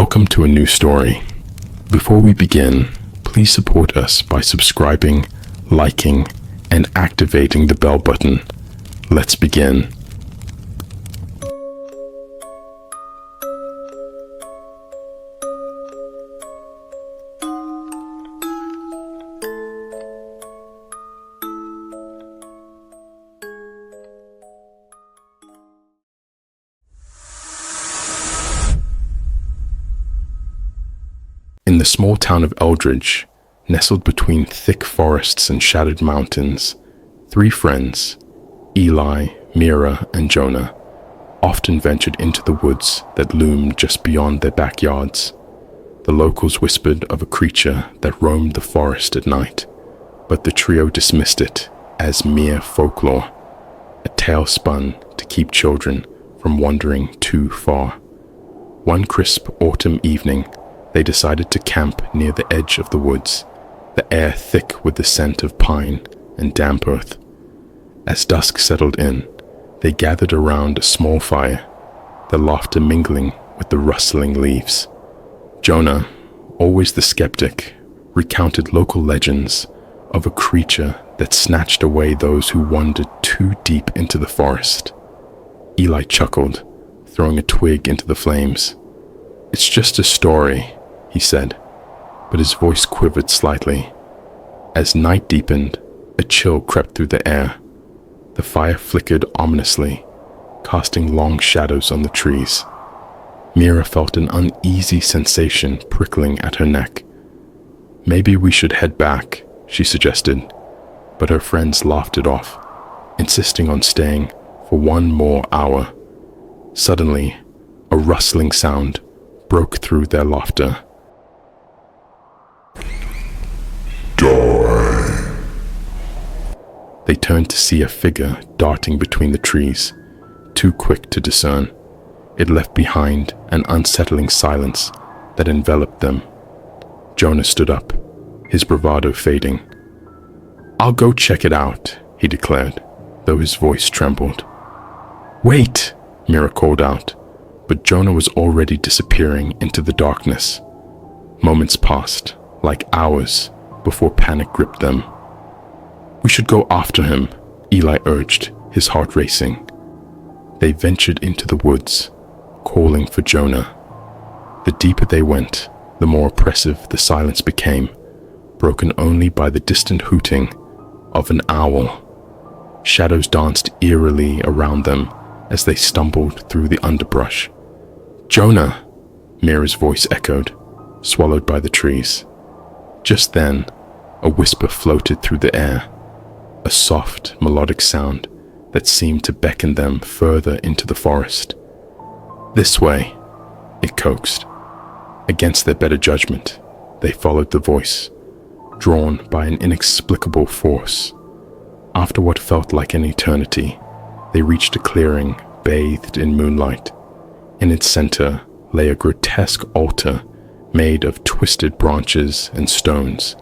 Welcome to a new story. Before we begin, please support us by subscribing, liking, and activating the bell button. Let's begin. In the small town of Eldridge, nestled between thick forests and shadowed mountains, three friends, Eli, Mira, and Jonah, often ventured into the woods that loomed just beyond their backyards. The locals whispered of a creature that roamed the forest at night, but the trio dismissed it as mere folklore, a tale spun to keep children from wandering too far. One crisp autumn evening, they decided to camp near the edge of the woods, the air thick with the scent of pine and damp earth. As dusk settled in, they gathered around a small fire, their laughter mingling with the rustling leaves. Jonah, always the skeptic, recounted local legends of a creature that snatched away those who wandered too deep into the forest. Eli chuckled, throwing a twig into the flames. "It's just a story," he said, but his voice quivered slightly. As night deepened, a chill crept through the air. The fire flickered ominously, casting long shadows on the trees. Mira felt an uneasy sensation prickling at her neck. "Maybe we should head back," she suggested, but her friends laughed it off, insisting on staying for one more hour. Suddenly, a rustling sound broke through their laughter. They turned to see a figure darting between the trees, too quick to discern. It left behind an unsettling silence that enveloped them. Jonah stood up, his bravado fading. "I'll go check it out," he declared, though his voice trembled. "Wait!" Mira called out, but Jonah was already disappearing into the darkness. Moments passed, like hours, before panic gripped them. "We should go after him," Eli urged, his heart racing. They ventured into the woods, calling for Jonah. The deeper they went, the more oppressive the silence became, broken only by the distant hooting of an owl. Shadows danced eerily around them as they stumbled through the underbrush. "Jonah!" Mira's voice echoed, swallowed by the trees. Just then, a whisper floated through the air, a soft, melodic sound that seemed to beckon them further into the forest. "This way," it coaxed. Against their better judgment, they followed the voice, drawn by an inexplicable force. After what felt like an eternity, they reached a clearing bathed in moonlight. In its center lay a grotesque altar made of twisted branches and stones.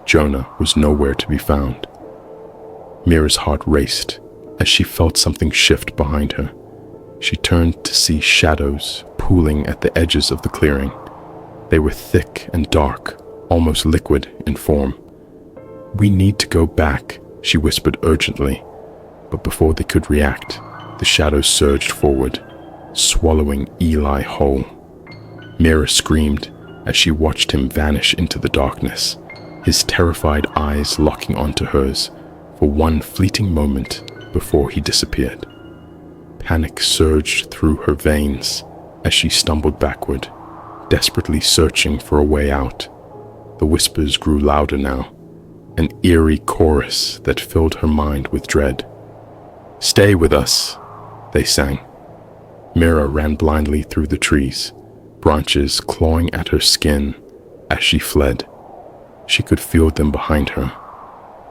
Jonah was nowhere to be found. Mira's heart raced as she felt something shift behind her. She turned to see shadows pooling at the edges of the clearing. They were thick and dark, almost liquid in form. "We need to go back," she whispered urgently, but before they could react, the shadows surged forward, swallowing Eli whole. Mira screamed as she watched him vanish into the darkness, his terrified eyes locking onto hers for one fleeting moment before he disappeared. Panic surged through her veins as she stumbled backward, desperately searching for a way out. The whispers grew louder now, an eerie chorus that filled her mind with dread. "Stay with us," they sang. Mira ran blindly through the trees, branches clawing at her skin as she fled. She could feel them behind her,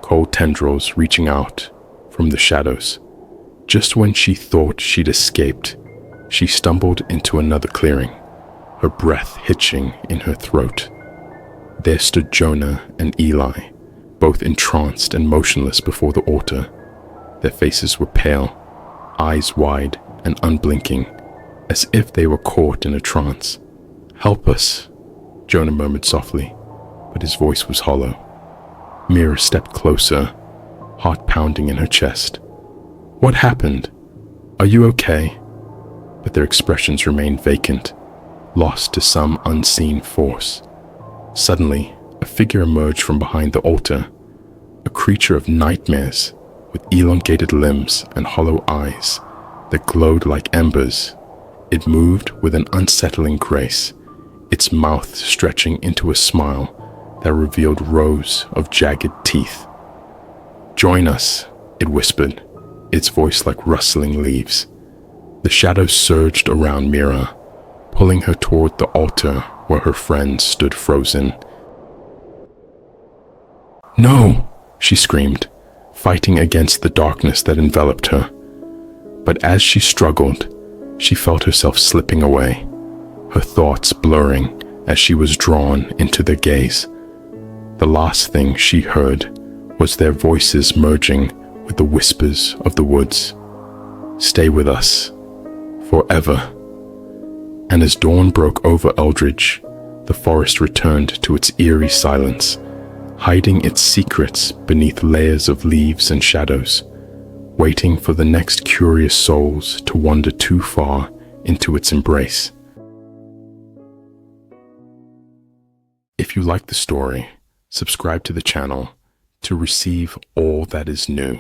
cold tendrils reaching out from the shadows. Just when she thought she'd escaped, she stumbled into another clearing, her breath hitching in her throat. There stood Jonah and Eli, both entranced and motionless before the altar. Their faces were pale, eyes wide and unblinking, as if they were caught in a trance. "Help us," Jonah murmured softly, but his voice was hollow. Mira stepped closer, heart pounding in her chest. "What happened? Are you okay?" But their expressions remained vacant, lost to some unseen force. Suddenly, a figure emerged from behind the altar, a creature of nightmares with elongated limbs and hollow eyes that glowed like embers. It moved with an unsettling grace, its mouth stretching into a smile that revealed rows of jagged teeth. "Join us," it whispered, its voice like rustling leaves. The shadows surged around Mira, pulling her toward the altar where her friends stood frozen. "No!" she screamed, fighting against the darkness that enveloped her. But as she struggled, she felt herself slipping away, her thoughts blurring as she was drawn into their gaze. The last thing she heard was their voices merging with the whispers of the woods. "Stay with us, forever." And as dawn broke over Eldridge, the forest returned to its eerie silence, hiding its secrets beneath layers of leaves and shadows, waiting for the next curious souls to wander too far into its embrace. If you like the story, subscribe to the channel to receive all that is new.